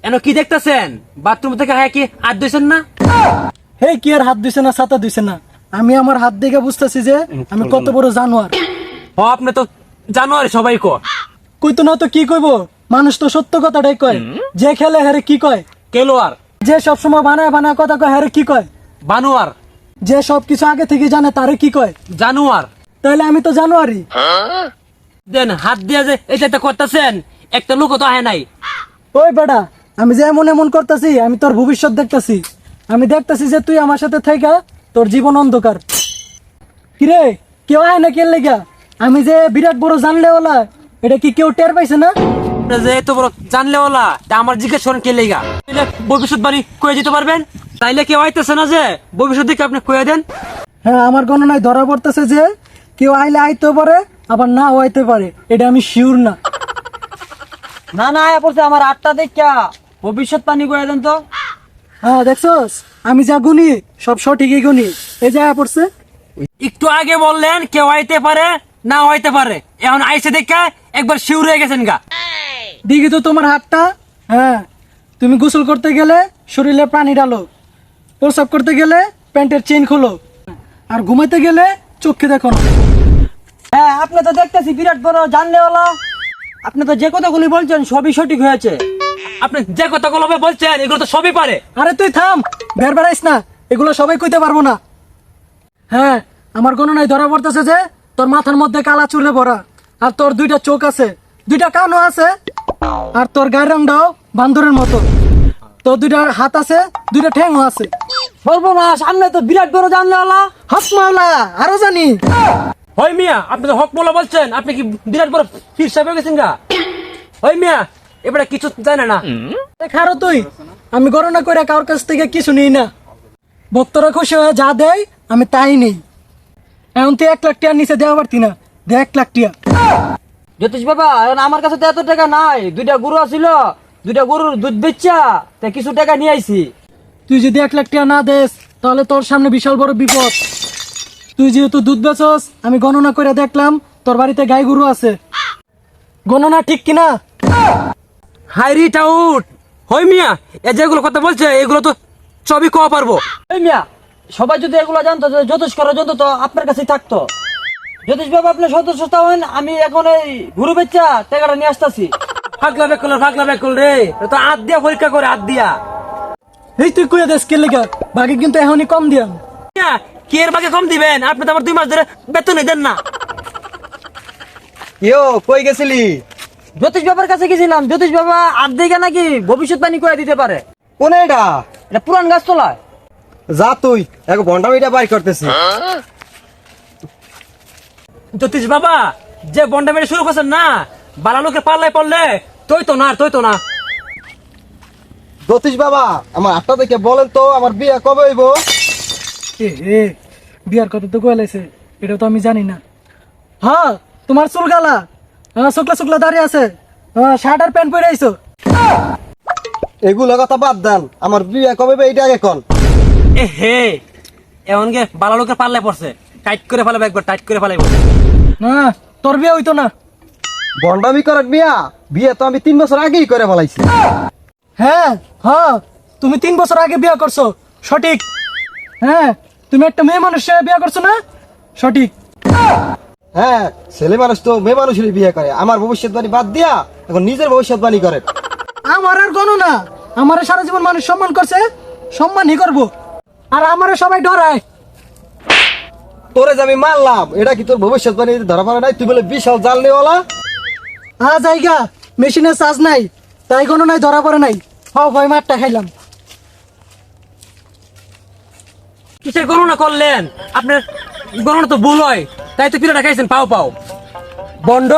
N কি দেখতেছেন? Bathroom থেকে হ্যাঁ কি হাত দিয়েছেন না? হে কি আর হাত দিছে না ছাতা দিছে না, আমি আমার হাত দেখে বুঝতেছি যে আমি কত বড় জানোয়ার। ও আপনি তো জানুয়ারি সবাই কো কইতো না তো কি কইবো, মানুষ তো সত্য কথাটাই কয়। যে খেলে হারে কি কয়, কেলোয়ার যে সবসময় বানায় বানায় কথা কয় হারে কি কয়, বানুয়ার যে সবকিছু আগে থেকে জানে তারে কি কয়। জানুয়ার। তাহলে আমি তো জানোয়ারই। দেন হাত দিয়ে যে এটা করতেছেন, একটা লোক তো আহে নাই। ওই বেটা, আমি যে এমন এমন করতেছি, আমি তোর ভবিষ্যৎ দেখতেছি। আমি দেখতেছি যে তুই আমার সাথে থাইকা তোর জীবন অন্ধকার। কিরে, কেউ আয় না কে লেগা? আমি যে বিরাট বড় জানলে ওলা, এটা কি কেউ টের পাইছে না? আপনি যে এত বড় জানলে ওলা, তা আমার জিজ্ঞেস করেন কে লেগা? ভবিষ্যৎবাণী কয়ে দিতে পারবেন? তাইলে কেউ আইতেছে না যে ভবিষ্যৎ দিকে আপনি কয়ে দেন। হ্যাঁ, আমার গণনায় ধরা পড়তেছে যে কেউ আইলে আইতে পারে, আবার না আইতে পারে, এটা আমি শিওর না। না না আয়া পড়ছে আমার 8টা দেখা ভবিষ্যৎ পানি করে দেন তো। হ্যাঁ দেখছস, আমি যা গুনি সব সঠিকই গুনি। এই যা পড়ছে। একটু আগে বললেন কেউ আইতে পারে না হইতে পারে, এখন আইসে দেখা একবার শিউর হয়ে গেছেন গা। দিঘি তো তোমার হাতটা। হ্যাঁ, তুমি গোসল করতে গেলে শরীরে পানি ডালো, প্রসাব করতে গেলে প্যান্টের চেন খোলো, আর ঘুমাইতে গেলে চোখে দেখো না। হ্যাঁ আপনি তো দেখতেছি বিরাট বড় জানলেওয়ালা। আপনি তো যে কথাগুলি বলছেন সবই সঠিক হয়েছে। আপনি যে কথাগুলো বলছেন এগুলো তো সবই পারে। আরে তুই থাম, বের বেড়াইস না, এগুলো সবাই কইতে পারবো না। হ্যাঁ, আমার গণনায় ধরা পড়তেছে যে তোর মাথার মধ্যে কালা চুলে ভরা, আর তোর 2টা চোখ আছে, 2টা কানও আছে, আর তোর গায়ের রংটাও বান্দরের মতো। তোর 2টা হাত আছে, 2টা ঠ্যাংও আছে। সর্বনাশ, সামনে তো বিরাট বড় জানলেওয়ালা। হাস মাওলা, আরো জানি। হই মিয়া, আপনি তো হক বলা বলছেন, আপনি কি বিরাট বড় ফির সাহেব হয়ে গেছেন গা? হই মিয়া, এবারে কিছু জানে না। খারো তুই, আমি গণনা করে কারোর কাছ থেকে কিছু নিই না। ভক্তরা খুশি হয়ে যা দেয় আমি তাই নেই। এখন তুই 1 লাখ টাকার নিচে দেওয়া পারতি না, দে 1 লাখ টাকা। জ্যোতিষ বাবা, এখন আমার কাছে তো এত টাকা নাই। 2টা গরু আছিল, 2টা গরুর দুধ বেচা তা কিছু টাকা নিয়ে আইছি। তুই যদি 1 লাখ টাকা না দেস তাহলে তোর সামনে বিশাল বড় বিপদ। তুই যেহেতু দুধ বেচস, আমি গণনা করে দেখলাম তোর বাড়িতে গাই গরু আছে। গণনা ঠিক কিনা? হাইরি টাউট। হই মিয়া, এ যেগুলো কথা বলছে এগুলো তো সবই কওয়া পারবো। এই মিয়া, সবাই যদি এগুলো জানতো যে জ্যোতিষ করার জন্য তো আপনার কাছেই থাকতো। জ্যোতিষ বাবা, আপনি সদস্য হন, আমি এখন এই গরু বেচা টাকাটা নিয়ে আসতেছি। ফাগলা বেকল রে, এ তো হাত দিয়া পরীক্ষা করে হাত দিয়া। এই তুই কইয়া দেস কে লেগা, বাকি কিন্তু এখনই কম দিয়াম। মিয়া, কি এর বাকি কম দিবেন? আপনি তো আমার 2 মাস ধরে বেতনই দেন না। ইয়ো কই গেছিলি? জ্যোতিষ বাবার কাছে গেছিলাম। জ্যোতিষ বাবা আর্ধেকে নাকি ভবিষ্যৎবাণী করে দিতে পারে। কোন এটা? এটা পুরান গাছতলায়। যা তুই এক ভন্ডামিটা বাই করতেছি। জ্যোতিষ বাবা, যে বন্ডা মেরে শুরু করছেন না, বালা লোকের পাল্লায় পড়লে তুই তো না। জ্যোতিষ বাবা, আমার 8টা দেখে বলেন তো আমার বিয়ে কবে হইব? এ বিয়ার কথা তো কইলাইছে, এটা তো আমি জানি না। হ্যাঁ, তোমার চুল গালা, হ্যাঁ শুকলা শুকলা দাঁড়িয়ে আছে, হ্যাঁ শার্ট আর প্যান্ট পরে আইছো। এগুলো কথা বাদ দেন, আমার বিয়ে কবে হইব এইটা আগে কোন। এ হে, এমন গে বালা লোকের পাল্লায় পড়ছে, টাইট করে ফেলাবো, একবার টাইট করে ফেলাবো। না, তোর বিয়ে হইতো না। ভন্ডামি করার বিয়া? বিয়ে তো আমি 3 বছর আগেই করে ফেলাইছি। হ্যাঁ হ্যাঁ, তুমি 3 বছর আগে বিয়ে করছো, সঠিক। হ্যাঁ, তুমি একটা মেয়ে মানুষের বিয়ে করছো না, সঠিক। হ্যাঁ, ছেলে মানুষ তো মেয়ে মানুষেরই বিয়ে করে। আমার ভবিষ্যৎবাণী বাদ দিয়া এখন নিজের ভবিষ্যৎবাণী করে। আমার আর গণনা, আমারে সারা জীবন মানুষ সম্মান করছে, সম্মানই করবো। আর আমারে সবাই ডরায়। তোরে যে আমি মারলাম, এটা কি তোর ভবিষ্যৎবাণী ধরা পড়ে নাই? তুই বলে বিশাল জাল নেওয়ালা। জায়গা মেশিনের চার্জ নাই, তাই গণনায় ধরা পড়ে নাই। ভয় মারটা খাইলাম। কিসের গণনা করলেন? আপনার গণনা তো ভুল হয়, তাই তো পিড়াটা খাইছেন পাও বন্ড।